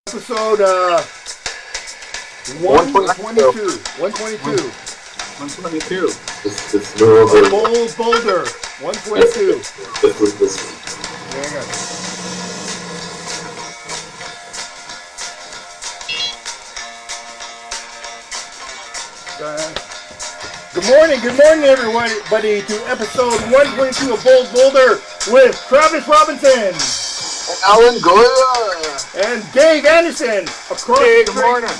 Episode 122. 122. 122. Boulder. 122. Hang on. Good morning, everybody, to episode 122 of Boulder with Travis Robinson. Alan Goya. And Dave Anderson. Good morning.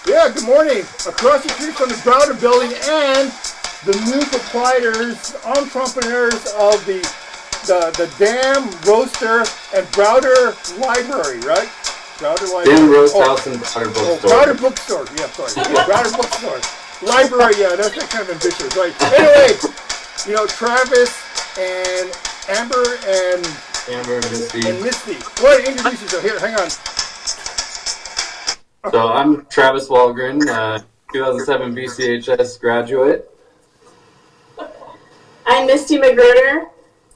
Yeah, good morning. Across the street from the Browder building and the new proprietors, entrepreneurs of the Dam Roaster and Browder Library, right? Browder Library. Dam Roast House and Browder Bookstore. Browder Bookstore. Yeah, sorry. Yeah, Browder Bookstore. Library, yeah, that's kind of ambitious, right? Anyway, Travis and Amber and Misty. Well, introduce yourself. Here, hang on. So I'm Travis Walgren, 2007 BCHS graduate. I'm Misty McGruder.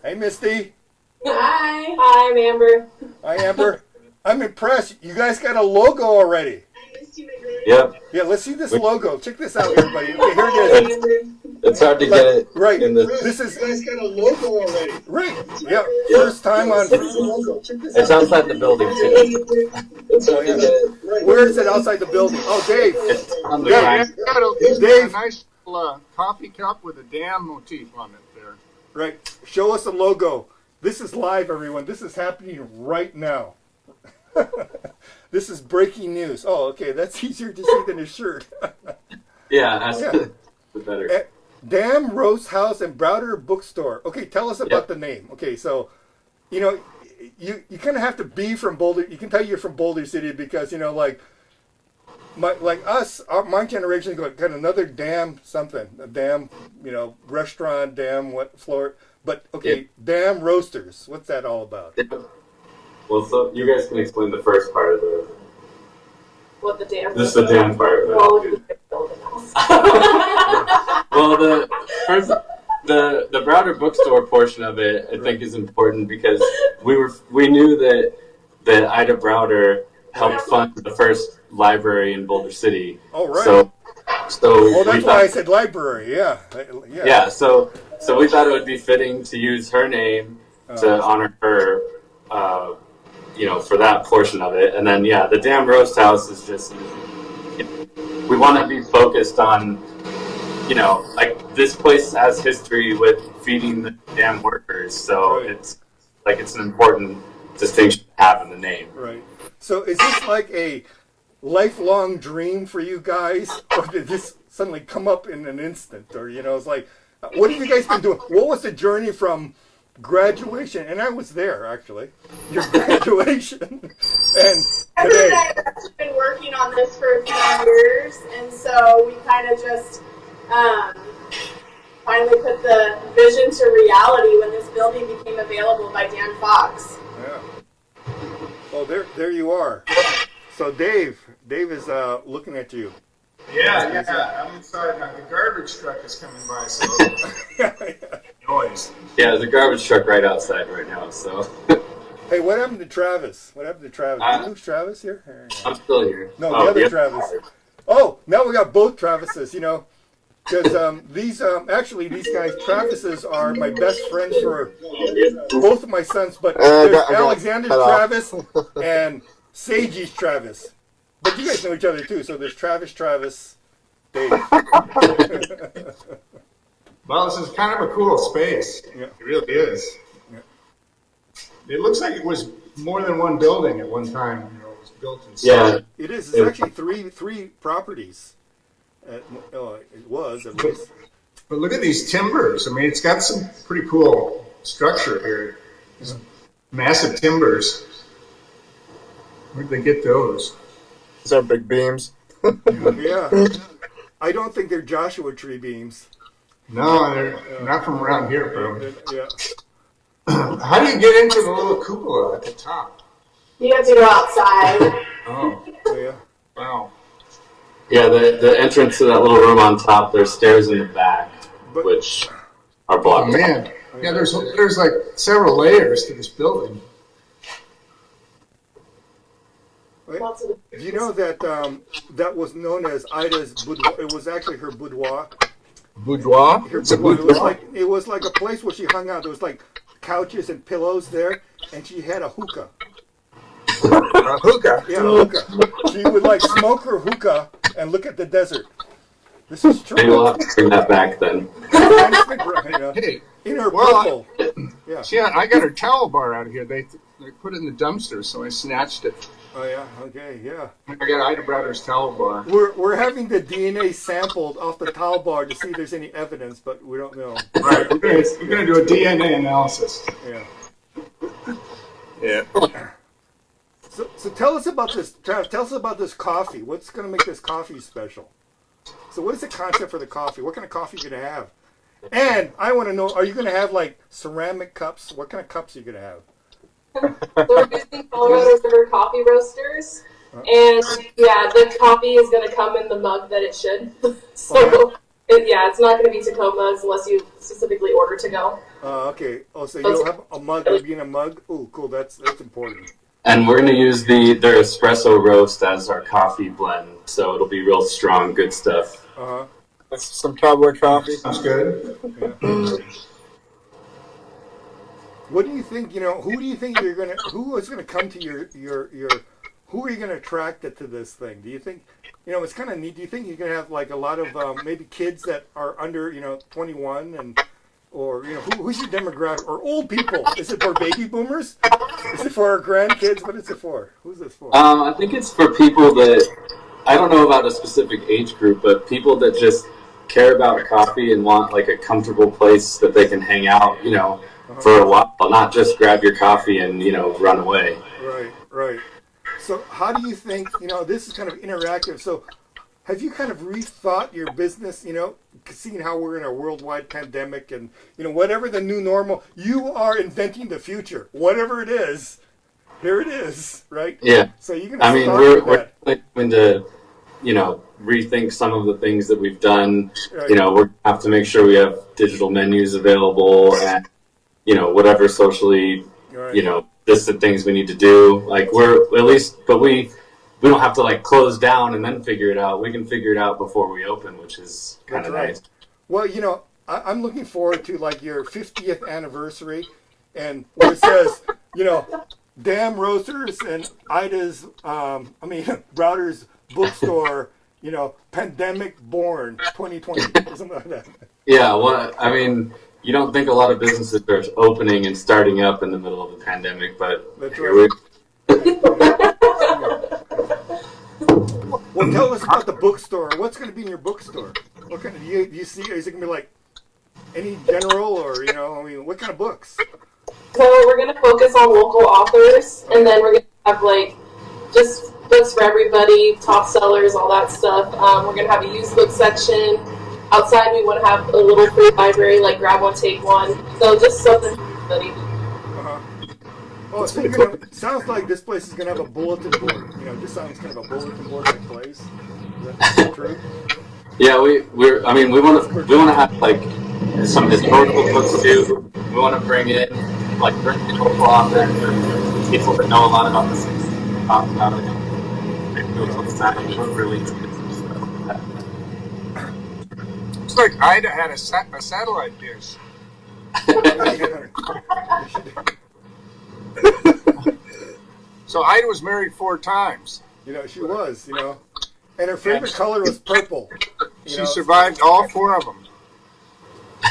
Hey, Misty. Hi. Hi, I'm Amber. Hi, Amber. I'm impressed. You guys got a logo already. I'm Misty McGruder. Yep. Yeah, let's see this logo. Check this out, everybody. Okay, here it is. It's hard to get it. Right. This is. You guys got a logo already. Right. Yeah. First time on. It's outside the building too. Oh, yeah. Where is it outside the building? Oh, Dave. It's on the It's Dave. a nice coffee cup with a dam motif on it there. Right. Show us the logo. This is live, everyone. This is happening right now. This is breaking news. Oh, okay. That's easier to see than a shirt. Yeah, that's better. Dam Roast House and Browder Bookstore. Okay, tell us about the name. Okay, so, you kind of have to be from Boulder. You can tell you're from Boulder City because, my generation is got another dam something. A dam, restaurant, dam, floor. But, okay, Dam Roasters. What's that all about? Well, so you guys can explain the first part of the... What the dam? Just the dam part. Well, the Browder Bookstore portion of it, I think, is important because we knew that Ida Browder helped fund the first library in Boulder City. Oh, right. So that's why I said library. Yeah. Yeah. So we thought it would be fitting to use her name to honor her. For that portion of it. And then, the Dam Roast House is just, we want to be focused on, this place has history with feeding the dam workers. So it's an important distinction to have in the name. Right. So is this like a lifelong dream for you guys? Or did this suddenly come up in an instant? Or, it's like, what have you guys been doing? What was the journey from graduation, and I was there actually. Your graduation, and Amber today. and I have actually been working on this for a few years, and so we kind of just finally put the vision to reality when this building became available by Dan Fox. Yeah. Oh, there you are. So Dave is looking at you. Yeah. I'm inside. The garbage truck is coming by, so noise. Yeah, there's a garbage truck right outside right now, so... Hey, what happened to Travis? You lose Travis here? I'm still here. No, the other Travis. Oh, now we got both Travises, because these guys, Travises, are my best friends for both of my sons, but there's Alexander's Travis and Sagey's Travis. But you guys know each other too, so there's Travis, Dave. Well, this is kind of a cool space. Yeah. It really is. Yeah. It looks like it was more than one building at one time. It was built in. Yeah. It is. It's actually three properties. It was at least. But look at these timbers. I mean, it's got some pretty cool structure here. These massive timbers. Where'd they get those? These are big beams. Yeah. I don't think they're Joshua tree beams. No, they're not from around here, bro. Yeah. How do you get into the little cupola at the top? You have to go outside. Oh, Yeah. wow. Yeah, the entrance to that little room on top, there's stairs in the back, which are Oh, blocked. man. Yeah, there's like several layers to this building. Wait, Lots of do you know that that was known as Ida's boudoir? It was actually her boudoir. Boudoir? Her It's a boudoir. boudoir. It was like a place where she hung out. There was like couches and pillows there, and she had a hookah. A hookah. Yeah, a hookah. She would like smoke her hookah and look at the desert. This is true. Maybe we'll have to bring that back then. Hey, In her well, purple. Yeah. see, I got her towel bar out here. They put it in the dumpster, so I snatched it. Oh yeah. Okay. Yeah. I got Ida Browder's towel bar. We're having the DNA sampled off the towel bar to see if there's any evidence, but we don't know. Right, we're gonna do a DNA analysis. Yeah. Yeah. So tell us about this. Trav, tell us about this coffee. What's going to make this coffee special? So what is the concept for the coffee? What kind of coffee are you going to have? And I want to know, are you going to have like ceramic cups? What kind of cups are you going to have? So we're using Colorado River coffee roasters, and yeah, the coffee is going to come in the mug that it should. So it's not going to be to-go mugs unless you specifically order to go. Okay. Oh, so you'll have a mug. It'll be in a mug. Oh, cool. That's important. And we're going to use their espresso roast as our coffee blend, so it'll be real strong, good stuff. That's some cowboy coffee. Sounds good. Yeah. What do you think? Who do you think who is gonna come to your who are you gonna attract it to this thing? Do you think, it's kind of neat? Do you think you're gonna have like a lot of maybe kids that are under 21 and or who's your demographic or old people? Is it for baby boomers? Is it for our grandkids? What is it for? Who's this for? I think it's for people that, I don't know about a specific age group, but people that just care about coffee and want like a comfortable place that they can hang out, for a while, not just grab your coffee and, run away. Right. So how do you think, this is kind of interactive. So have you kind of rethought your business, seeing how we're in a worldwide pandemic and, whatever the new normal, you are inventing the future. Whatever it is, here it is, right? Yeah. So you're going to start we're with that. going to, rethink some of the things that we've done. Right. We're going to have to make sure we have digital menus available and, whatever socially, Right. distant things we need to do. Like we're at least, but we don't have to like close down and then figure it out. We can figure it out before we open, which is kind of That's right. nice. Well, I'm looking forward to like your 50th anniversary, and where it says, Damn Roasters and Ida's, Browder's bookstore, pandemic born 2020, or something like that. Yeah, well, you don't think a lot of businesses are opening and starting up in the middle of a pandemic, but That's here right. we Well, tell us about the bookstore. What's going to be in your bookstore? What kind of do you see? Is it going to be like any general, or what kind of books? So we're going to focus on local authors, and then we're going to have like just books for everybody, top sellers, all that stuff. We're going to have a used book section. Outside, we want to have a little free library, like grab one, take one. So just something for everybody. Oh, so sounds like this place is going to have a bulletin board. This sounds kind of a bulletin board like place. Is that true? Yeah, we want to have like some historical books too. We want to bring in local authors or people that know a lot about this. Talk about it. Maybe do a little time. We're really interested in stuff like that. Looks like Ida had a satellite dish. So Ida was married 4 times. She was, and her favorite color was purple. She survived all 4 of them.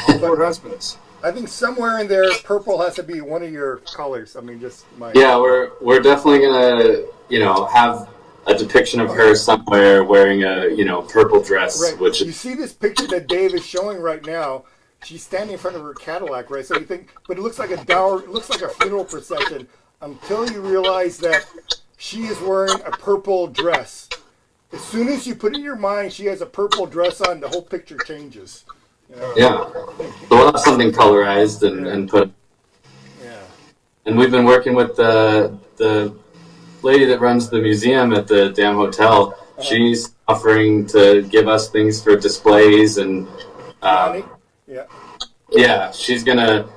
All 4 husbands. I think somewhere in there, purple has to be one of your colors. Just my. Yeah, we're definitely gonna, have a depiction of her somewhere wearing a purple dress, Right. which You see this picture that Dave is showing right now. She's standing in front of her Cadillac, right? So you think, but it looks like it looks like a funeral procession until you realize that she is wearing a purple dress. As soon as you put in your mind she has a purple dress on, the whole picture changes. Yeah. So we'll have something colorized and put. Yeah. And we've been working with the lady that runs the museum at the damn hotel. She's offering to give us things for displays and. Honey? Yeah. Yeah, she's gonna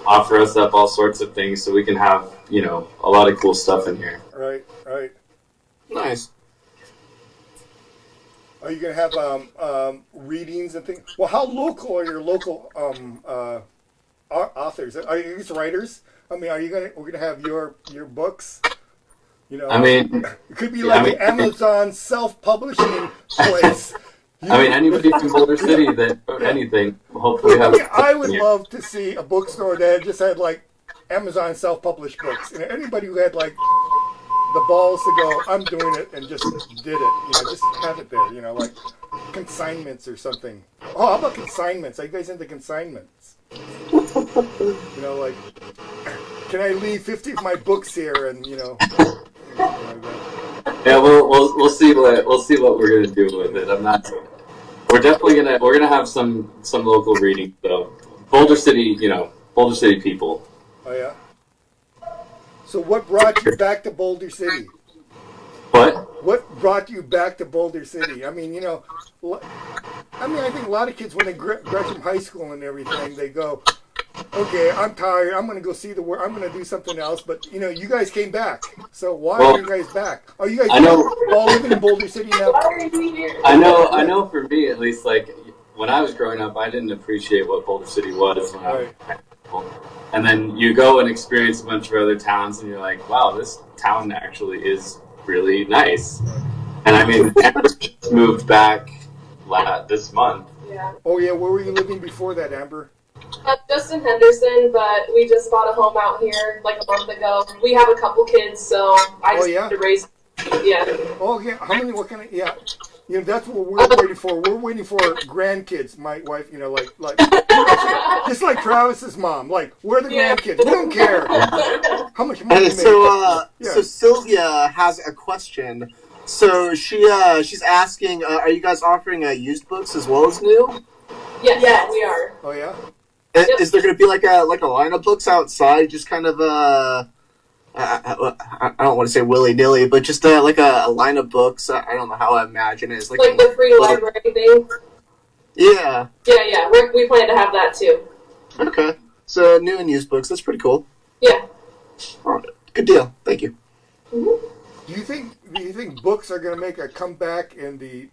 offer us up all sorts of things so we can have a lot of cool stuff in here. Right. Nice. Are you going to have readings and things? Well, how local are your local authors? Are you guys writers? I mean, we're gonna have your books? You know, I mean, it could be like an Amazon self-publishing place. I mean, anybody from Boulder City that wrote anything, hopefully have. I would love to see a bookstore that just had like Amazon self-published books. You know, anybody who had like the balls to go, I'm doing it, and just did it. You know, just have it there. You know, like consignments or something. Oh, how about consignments? Are you guys into consignments? You know, like, can I leave 50 of my books here? And you know. Yeah, we'll see what we're gonna do with it. I'm not. We're definitely gonna have some local reading though. Boulder City, Boulder City people. Oh yeah. So what brought you back to Boulder City? What? What brought you back to Boulder City? I mean, I think a lot of kids when they graduate from high school and everything, they go, okay, I'm tired. I'm going to go see the world. I'm going to do something else. But, you guys came back. So why are you guys back? Are you guys all living in Boulder City now? I know for me, at least, like, when I was growing up, I didn't appreciate what Boulder City was when I was in high school. And then you go and experience a bunch of other towns, and you're like, wow, this town actually is really nice. And, I mean, Amber just moved back this month. Yeah. Oh, yeah. Where were you living before that, Amber? Just in Henderson, but we just bought a home out here like a month ago. We have a couple kids, so I just had to raise. Yeah. Oh yeah. How many? What kind of? Yeah. That's what we're waiting for. We're waiting for grandkids. My wife, like just like Travis's mom. Like, where are the grandkids? We don't care. How much money? So Sylvia has a question. So she's asking, are you guys offering used books as well as new? Yes, we are. Oh yeah. Is there going to be like a line of books outside, just kind of I don't want to say willy-nilly, but just like a line of books? I don't know how I imagine it. It's like the free library thing? Yeah. Yeah. We plan to have that too. Okay. So new and used books. That's pretty cool. Yeah. All right. Good deal. Thank you. Mm-hmm. Do you think books are going to make a comeback in the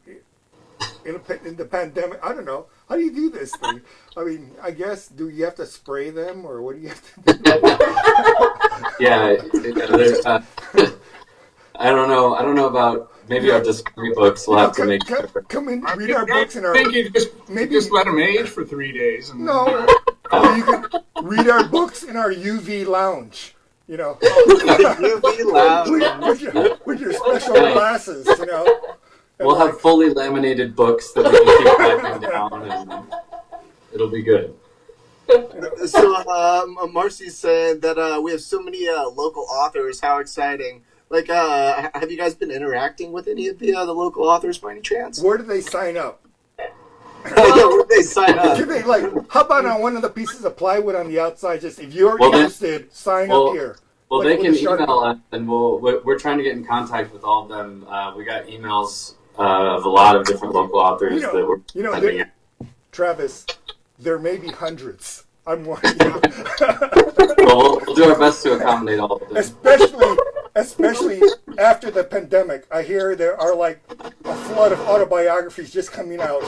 pandemic? I don't know. How do you do this thing? I mean, I guess, do you have to spray them, or what do you have to do? Yeah, I don't know. I don't know about maybe our discovery books. We'll have to make sure. Come in, read our books in our. I think you just let them age for 3 days. And no, or you can read our books in our UV lounge. UV lounge with your special glasses. We'll have fully laminated books that we can keep wiping down, and it'll be good. So, Marcy said that we have so many local authors. How exciting! Like, have you guys been interacting with any of the local authors by any chance? Where do they sign up? Where do they sign up? How about on one of the pieces of plywood on the outside? Just if you're interested, sign up here. Well, they can email us, and we're trying to get in contact with all of them. We got emails of a lot of different local authors that we're sending in. Travis, there may be hundreds. I'm warning you. Well, we'll do our best to accommodate all of them. Especially after the pandemic. I hear there are like a flood of autobiographies just coming out.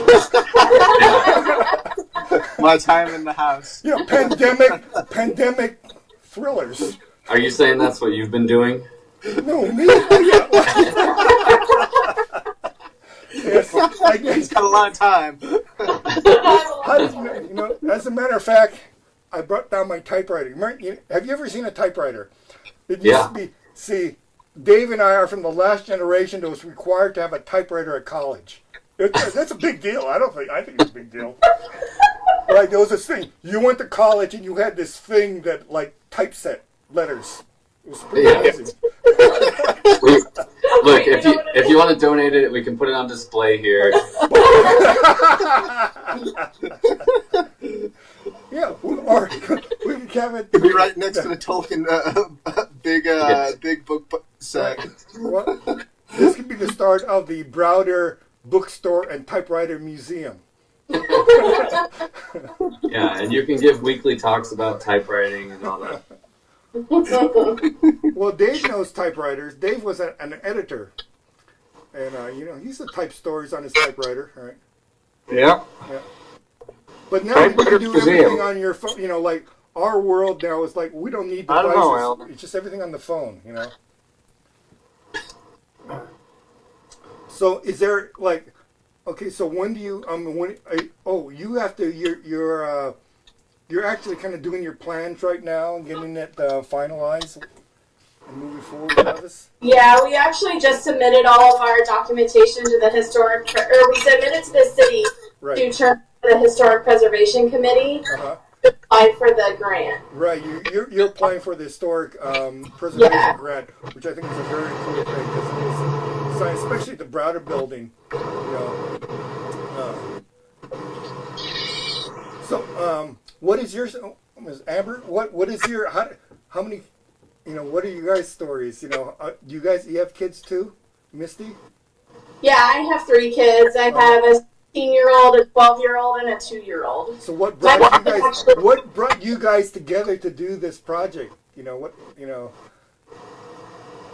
My time in the house. Pandemic thrillers. Are you saying that's what you've been doing? No, me? Yes, I guess. He's got a lot of time. As a matter of fact, I brought down my typewriter. Have you ever seen a typewriter? It used to be. See, Dave and I are from the last generation that was required to have a typewriter at college. That's a big deal. I think it's a big deal. Like, there was this thing. You went to college and you had this thing that, like, typeset letters. It was pretty amazing. Look, if you want to donate it, we can put it on display here. Yeah, or we can have it. It'd be right next to the Tolkien big book set. This could be the start of the Browder Bookstore and Typewriter Museum. Yeah, and you can give weekly talks about typewriting and all that. Well, Dave knows typewriters. Dave was an editor and he used to type stories on his typewriter, right? Yeah. Yeah. But now you can Typewriter do museum. everything on your phone. Like our world now is like we don't need I devices. don't know, Alan. It's just everything on the phone. So is there like, okay? So when do you you have to you're actually kind of doing your plans right now and getting it finalized and moving forward with this? Yeah, we actually just submitted all of our documentation to the we submitted to the city Right. to turn to the Historic Preservation Committee Uh-huh. to apply for the grant. Right, you're applying for the historic preservation Yeah. grant, which I think is a very cool thing because it was signed, especially the Browder building. So, what is your Ms. Amber? What is your how many? What are you guys' stories? Do you have kids too, Misty? Yeah, I have 3 kids. I have a 16-year-old, a 12-year-old, and a 2-year-old. So what brought you guys together to do this project?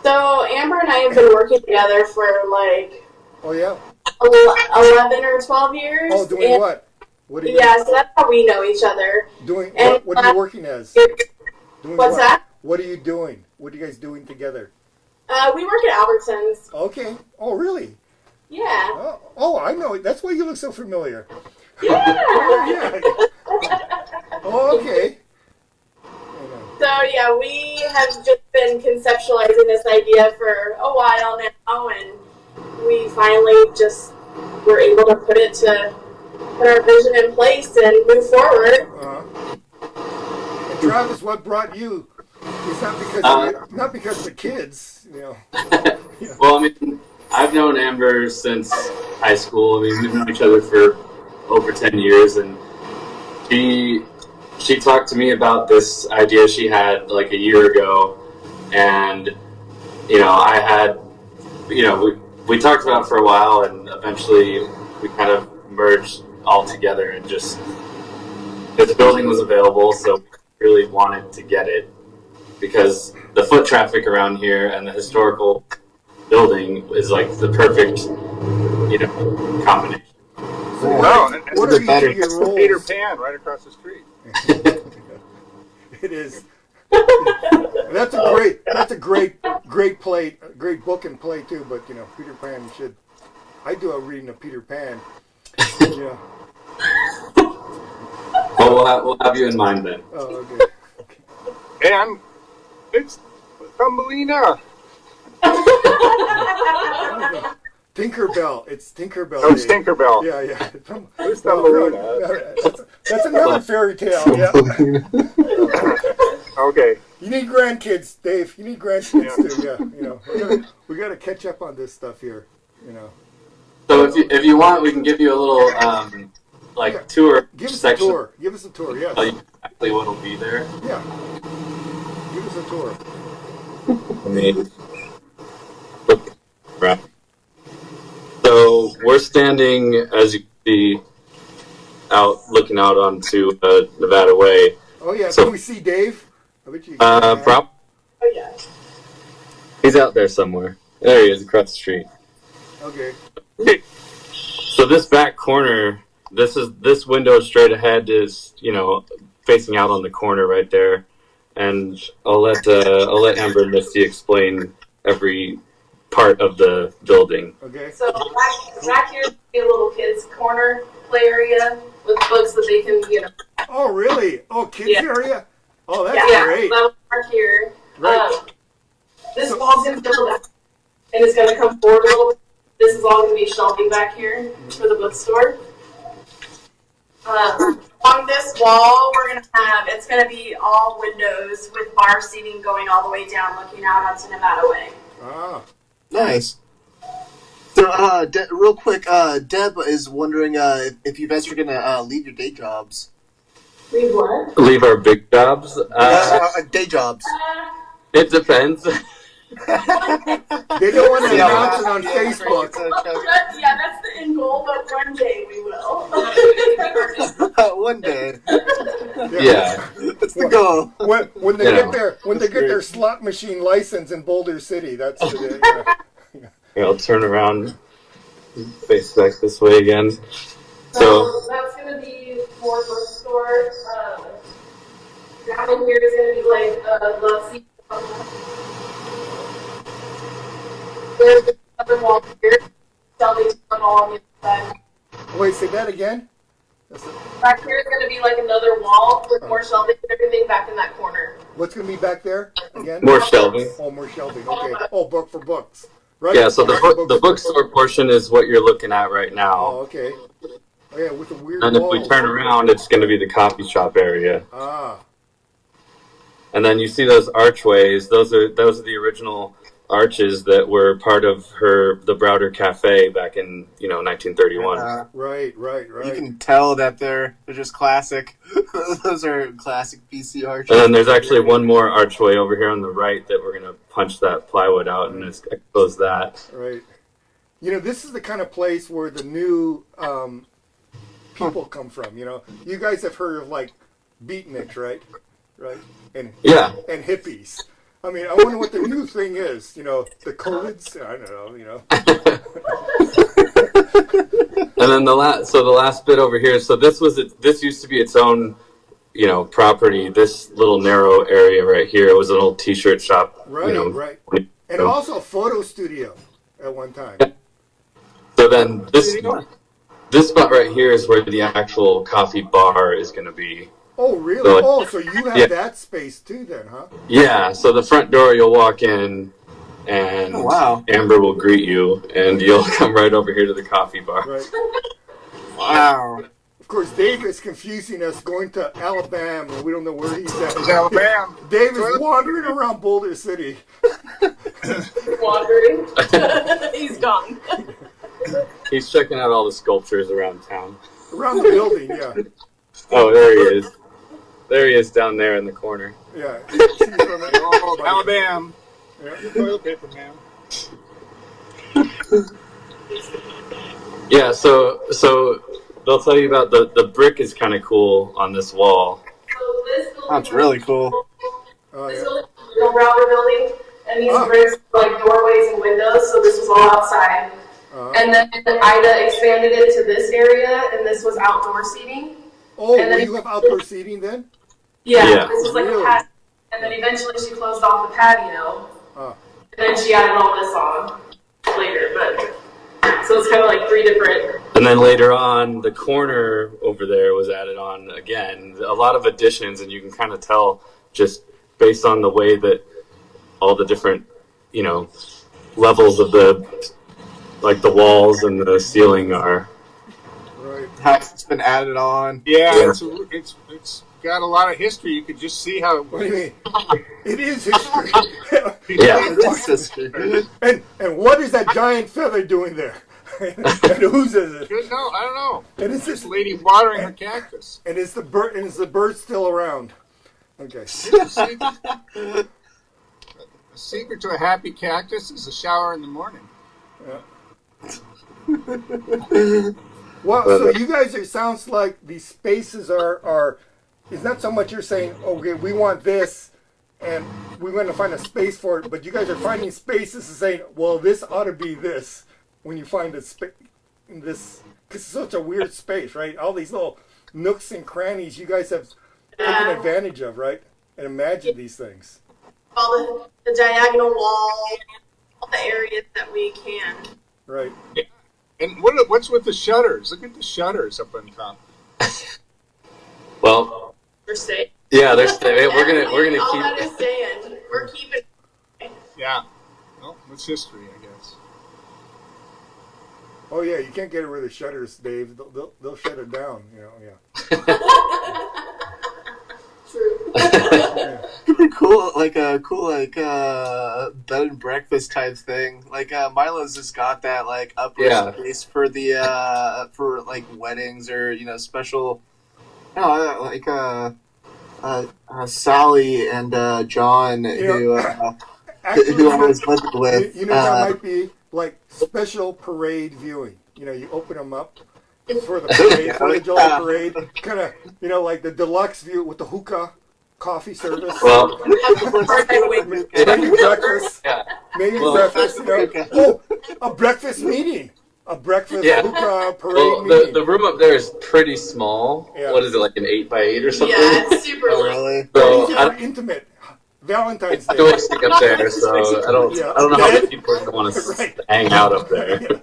So Amber and I have been working together for like Oh yeah. 11 or 12 years. Oh, doing and, what? What are you Yeah, so that's how we know each other. doing? And, What are you working as? Doing What's what? that? What are you doing? What are you guys doing together? We work at Albertsons. Okay. Oh, really? Yeah. Oh, I know. That's why you look so familiar. Yeah. Yeah. Oh, okay. So yeah, we have just been conceptualizing this idea for a while now, and we finally just were able to put our vision in place and move forward. And Travis, what brought you? It's not because of the kids, Well, I mean, I've known Amber since high school. I mean, we've known each other for over 10 years, and she talked to me about this idea she had like a year ago, and I had, we talked about it for a while, and eventually we kind of merged all together, and just this building was available, so we really wanted to get it because the foot traffic around here and the historical building is like the perfect, combination. So Wow, what are each of your roles? Peter Pan right across the street. It is. That's a great play, great book and play too. But Peter Pan should. I do a reading of Peter Pan. Yeah. Well, we'll have you in mind then. Oh, okay. And it's Thumbelina. Tinkerbell. It's Tinkerbell. Oh, it's Tinkerbell. Yeah. Who's Thumbelina? That's another fairy tale. Yeah. Okay. You need grandkids, Dave. You need grandkids too. Yeah. We got to catch up on this stuff here. So if you want, we can give you a little tour. Give us section. a tour. Give us a tour. Yes. Tell you exactly what'll be there. Yeah. Give us a tour. I mean, right. So we're standing, as you can see, looking out onto Nevada Way. Oh yeah. So, can we see Dave? I bet you. Oh yeah. He's out there somewhere. There he is, across the street. Okay. So this back corner, this window straight ahead is, facing out on the corner right there, and I'll let Amber and Misty explain every part of the building. Okay. So back here is a little kids' corner play area with books that they can, Oh really? Oh, kids area. Oh, that's yeah, great. that'll park here. Right. This wall's gonna build up, and it's gonna come forward a little bit. This is all gonna be shelving back here for the bookstore. On this wall, it's gonna be all windows with bar seating going all the way down, looking out onto Nevada Way. Ah. Nice. So, real quick, Deb is wondering if you guys are gonna leave your day jobs. Leave what? Leave our big jobs. Day jobs. It depends. They don't want to announce it on Facebook. Yeah, that's the end goal, but one day we will. One day. Yeah. That's the goal. When they get their slot machine license in Boulder City, that's the day. Here, I'll turn around, face back this way again. So that's going to be more bookstore. Down in here is going to be like the seat. There's another wall here. Shelving all on the other side. Wait, say that again? Back here is going to be like another wall with more shelving and everything back in that corner. What's going to be back there again? More shelving. Oh, more shelving. Okay. Oh, book for books. Right? Yeah, so the bookstore portion is what you're looking at right now. Oh, okay. Oh, yeah, with the weird And if walls. we turn around, it's going to be the coffee shop area. Ah. And then you see those archways. Those are the original arches that were part of the Browder Cafe back in 1931. Right. You can tell that they're just classic. Those are classic BC arches. And then there's actually one more archway over here on the right that we're going to punch that plywood out and expose that. Right. This is the kind of place where the new people come from. You guys have heard of like beatniks, right? Right. And and hippies. I mean, I wonder what the new thing is. The COVIDs. I don't know. And then the last bit over here. So this used to be its own, property. This little narrow area right here was an old T-shirt shop. Right. Right. And also a photo studio at one time. So then this spot right here is where the actual coffee bar is going to be. Oh, really? So you have that space too then, huh? Yeah, so the front door you'll walk in and Amber will greet you and you'll come right over here to the coffee bar. Right. Wow. Of course, Dave is confusing us going to Alabama and we don't know where he's at. It's Alabama. Dave is wandering around Boulder City. Wandering? He's gone. He's checking out all the sculptures around town. Around the building, yeah. Oh, there he is. There he is down there in the corner. Yeah. Alabama. Yeah. Toilet paper, man. Yeah, so they'll tell you about the brick is kind of cool on this wall. So this building, That's really cool. this building is the Browder building, and these bricks are like doorways and windows, so this was all outside. And then Ida expanded it to this area, and this was outdoor seating. Oh, and then you have outdoor seating then? Yeah. This was like a patio. And then eventually she closed off the patio. And then she added all this on later. But so it's kind of like three different. And then later on, the corner over there was added on again. A lot of additions, and you can kind of tell just based on the way that all the different, levels of the walls and the ceiling are. Right. How it's been added on. Yeah, it's got a lot of history. You could just see how. What do you mean? It is history. Yeah. It's history. And what is that giant feather doing there? And whose is it? Good, no, I don't know. And it's This lady watering her cactus. And is the bird still around? Okay. The secret to a happy cactus is a shower in the morning. Well, so you guys, it sounds like these spaces are it's not so much you're saying, okay, we want this, and we're going to find a space for it, but you guys are finding spaces and saying, well, this ought to be this, when you find a space in this, because it's such a weird space, right? All these little nooks and crannies you guys have taken advantage of, right? And imagined these things. All the diagonal wall, all the areas that we can. Right. Yeah. And what's with the shutters? Look at the shutters up on top. Well, We're staying. yeah, they're staying. We're gonna All keep. that is staying. We're keeping. Yeah. Well, it's history, I guess. Oh yeah, you can't get rid of the shutters, Dave. They'll shut it down. Yeah. True. Cool, like a bed and breakfast type thing. Like Milo's just got that like upper space for the for like weddings or special. Like Sally and John who I was living with. That might be like special parade viewing. You open them up for the parade, for the July parade. Kind of, like the deluxe view with the hookah coffee service. Well, Maybe breakfast. yeah. Maybe Well, breakfast, you know. Oh, a breakfast meeting. A breakfast Yeah. hookah parade Well, meeting. the room up there is pretty small. Yeah. What is it, like an 8x8 or something? Yeah, it's super Oh, light. really? So These I are intimate. Valentine's Day. don't stick up there, so I don't know how many people are going to want to Right. hang out up there. Yeah.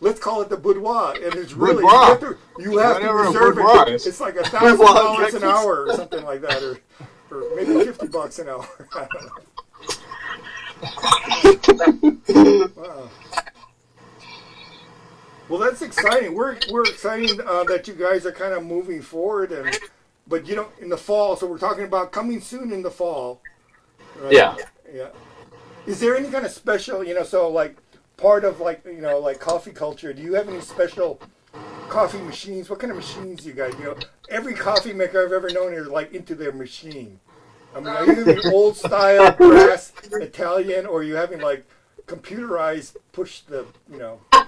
Let's call it the boudoir, and it's really Boudoir. you have to Whatever a reserve boudoir it. is. It's like $1,000 an hour or something like that, or maybe $50 an hour. I don't know. Wow. Well, that's exciting. We're excited that you guys are kind of moving forward, but you know, in the fall. So we're talking about coming soon in the fall. Right? Yeah. Yeah. Is there any kind of special, you know, so like part of like, you know, like coffee culture, do you have any special coffee machines? What kind of machines you guys, you know, every coffee maker I've ever known is like into their machine. I mean, are you having old style brass Italian, or are you having like computerized push the, you know? So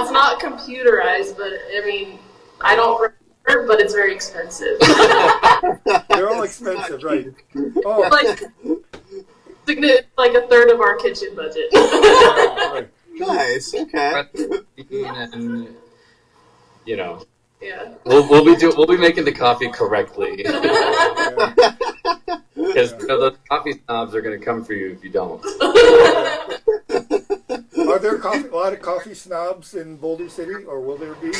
it's not computerized, but I mean, I don't remember, but it's very expensive. They're all expensive, right? Oh, like a third of our kitchen budget. right. Nice. Okay. And, you know, Yeah. we'll be making the coffee correctly. Yeah. Because the coffee snobs are going to come for you if you don't. Are there a lot of coffee snobs in Boulder City, or will there be?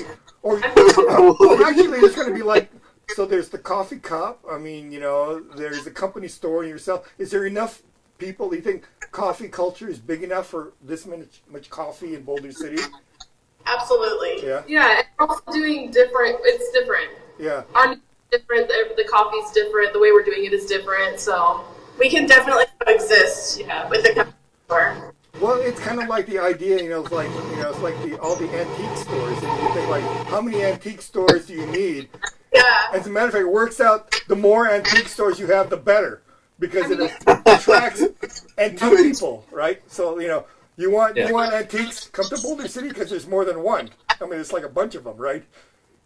Or actually, there's going to be like, so there's the coffee cup. I mean, you know, there's the company store and yourself. Is there enough people? Do you think coffee culture is big enough for this much coffee in Boulder City? Absolutely. Yeah. Yeah, and we're also doing different. It's different. Yeah. Our different. The coffee's different. The way we're doing it is different. So We can definitely coexist yeah. with the company store. Well, it's kind of like the idea, you know, it's like all the antique stores, and you think like, how many antique stores do you need? Yeah. As a matter of fact, it works out. The more antique stores you have, the better, because it attracts antique people, right? So you know, you want antiques, come to Boulder City because there's more than one. I mean, it's like a bunch of them, right?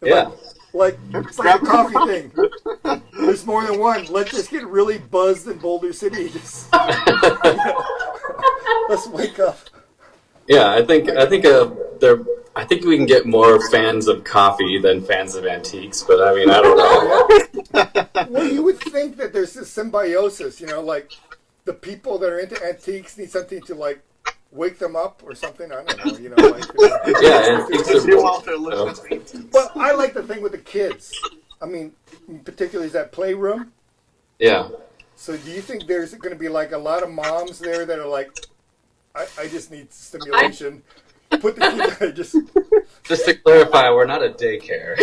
Yeah. Like it's like a coffee thing. There's more than one. Let's just get really buzzed in Boulder City. Just, let's wake up. Yeah, I think we can get more fans of coffee than fans of antiques, but I mean, I don't know. Well, you would think that there's this symbiosis, you know, like the people that are into antiques need something to like wake them up or something. I don't know, you know. Like, Yeah, antiques are You're cool. out there looking at paintings. Well, I like the thing with the kids. I mean, particularly is that playroom. Yeah. So do you think there's going to be like a lot of moms there that are like, I just need stimulation. Put the kid there, just... Just to clarify, we're not a daycare.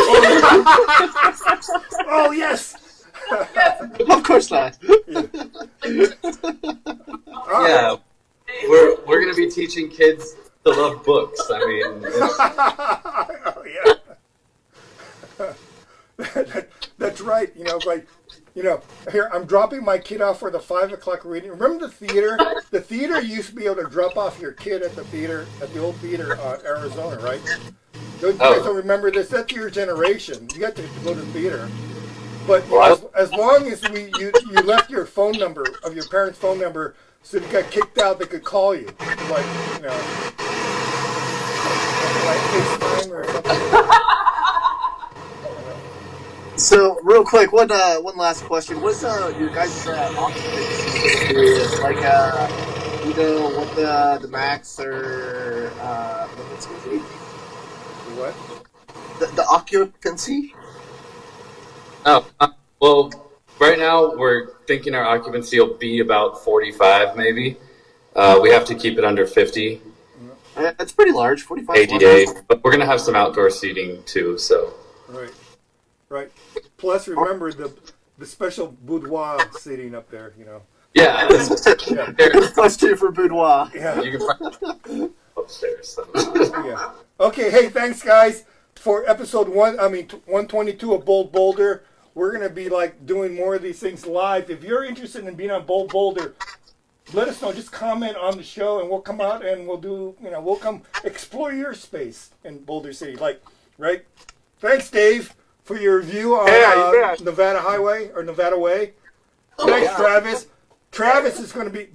Oh, yes! Of course not. Yeah, we're gonna be teaching kids to love books. I mean, Oh, yeah. That's right. You know, like, you know, here, I'm dropping my kid off for the 5 o'clock reading. Remember the theater? The theater used to be able to drop off your kid at the theater, at the old theater, Arizona, right? You guys don't remember this? That's your generation. You got to go to the theater. But you know, as long as you left your phone number, of your parents' phone number, so if you got kicked out, they could call you. Like, you know, like FaceTime or something. So, real quick, one last question. What's your guys' occupancy? Like, you know, what the max or limits would be? What? The occupancy? oh, well, right now we're thinking our occupancy will be about 45, maybe. We have to keep it under 50 That's pretty large, 45. ADA, but we're gonna have some outdoor seating too. So. Right. Right. Plus, remember the special boudoir seating up there, you know. Yeah. Plus 2 for boudoir. Yeah. You can find upstairs. So. Yeah. Okay, hey, thanks, guys, for episode 122 of Bold Boulder. We're going to be, like, doing more of these things live. If you're interested in being on Bold Boulder, let us know. Just comment on the show, and we'll come out and we'll do, you know, we'll come explore your space in Boulder City. Like, right? Thanks, Dave, for your review on Nevada Highway, or Nevada Way. Thanks, Travis. Travis is going to be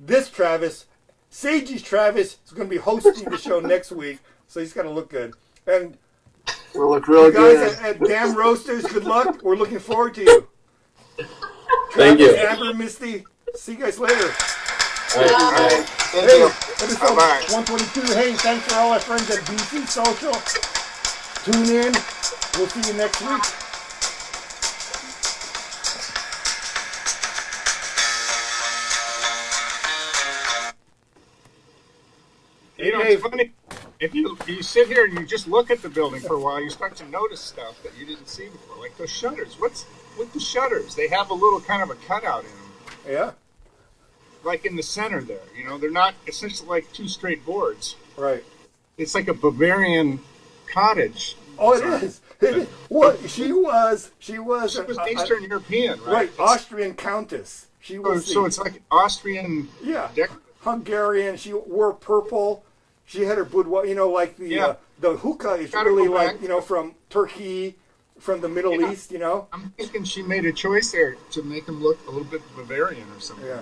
Sagey's Travis is going to be hosting the show next week, so he's got to look good. And We'll look real you guys good. at Damn Roasters, good luck. We're looking forward to you. Thank you. Travis, Amber, Misty, see you guys later. All right. Thank Hey, you. episode Bye-bye. 122. Hey, thanks for all our friends at BC Social. Tune in. We'll see you next week. You know, it's funny. If you sit here and you just look at the building for a while, you start to notice stuff that you didn't see before, like those shutters. What's with the shutters? They have a little kind of a cutout in them, Yeah, like in the center there. You know, they're not essentially like two straight boards. right. It's like a Bavarian cottage. Oh, it is. It is. What she was She was Eastern European, right? right, Austrian countess. She was So it's like Austrian. yeah, Decorative. Hungarian. She wore purple. She had her boudoir. You know, like Yeah. the hookah is Gotta really go like back. you know from Turkey, from the Middle Yeah. East. You know. I'm thinking she made a choice there to make him look a little bit Bavarian or something. Yeah.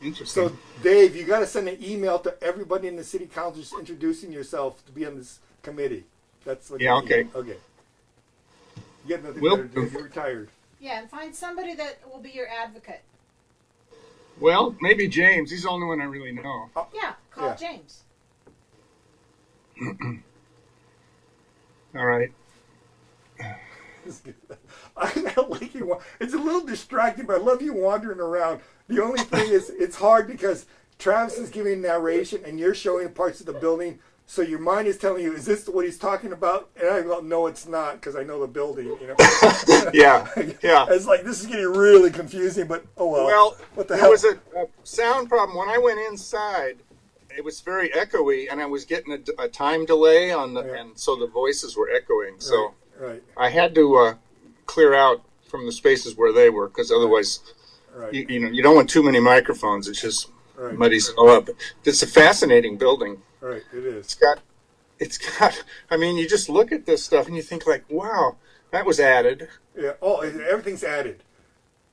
Interesting. So Dave, you got to send an email to everybody in the city council just introducing yourself to be on this committee. That's what. Yeah, you need. okay. Okay. You got nothing Will better to do. do. You're retired. Yeah, and find somebody that will be your advocate. Well, maybe James. He's the only one I really know. Yeah, call Yeah. James. All right. I like you. It's a little distracting, but I love you wandering around. The only thing is, it's hard because Travis is giving narration and you're showing parts of the building. So your mind is telling you, is this what he's talking about? And I go, no, it's not, because I know the building. You know. Yeah. Yeah. It's like this is getting really confusing, but oh well. Well, what the there hell? was a sound problem when I went inside. It was very echoey, and I was getting a time delay on the, Yeah. and so the voices were echoing. So Right. I had to clear out from the spaces where they were, because otherwise, Right. you know, you don't want too many microphones. It just Right. muddies it all up. It's a fascinating building. Right. It is. It's got. I mean, you just look at this stuff and you think like, wow, that was added. Yeah. Oh, everything's added.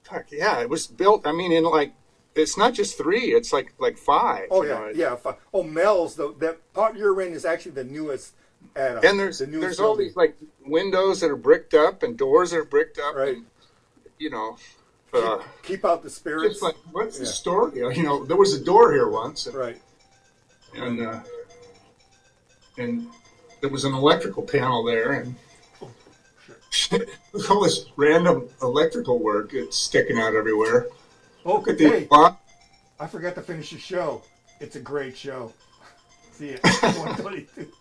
Fuck yeah, it was built. I mean, in like, it's not just 3. It's like 5. Oh you yeah. know. Yeah. Oh, Mel's that part you're in is actually the newest add-on. And there's the newest all building. these like windows that are bricked up and doors that are bricked up. Right. And, you know, Keep out the spirits. just like, what's the Yeah. story? You know, there was a door here once, Right. and there was an electrical panel there, and with all this random electrical work, it's sticking out everywhere. Oh, Look at the hey, block. I forgot to finish the show. It's a great show. See ya. 122.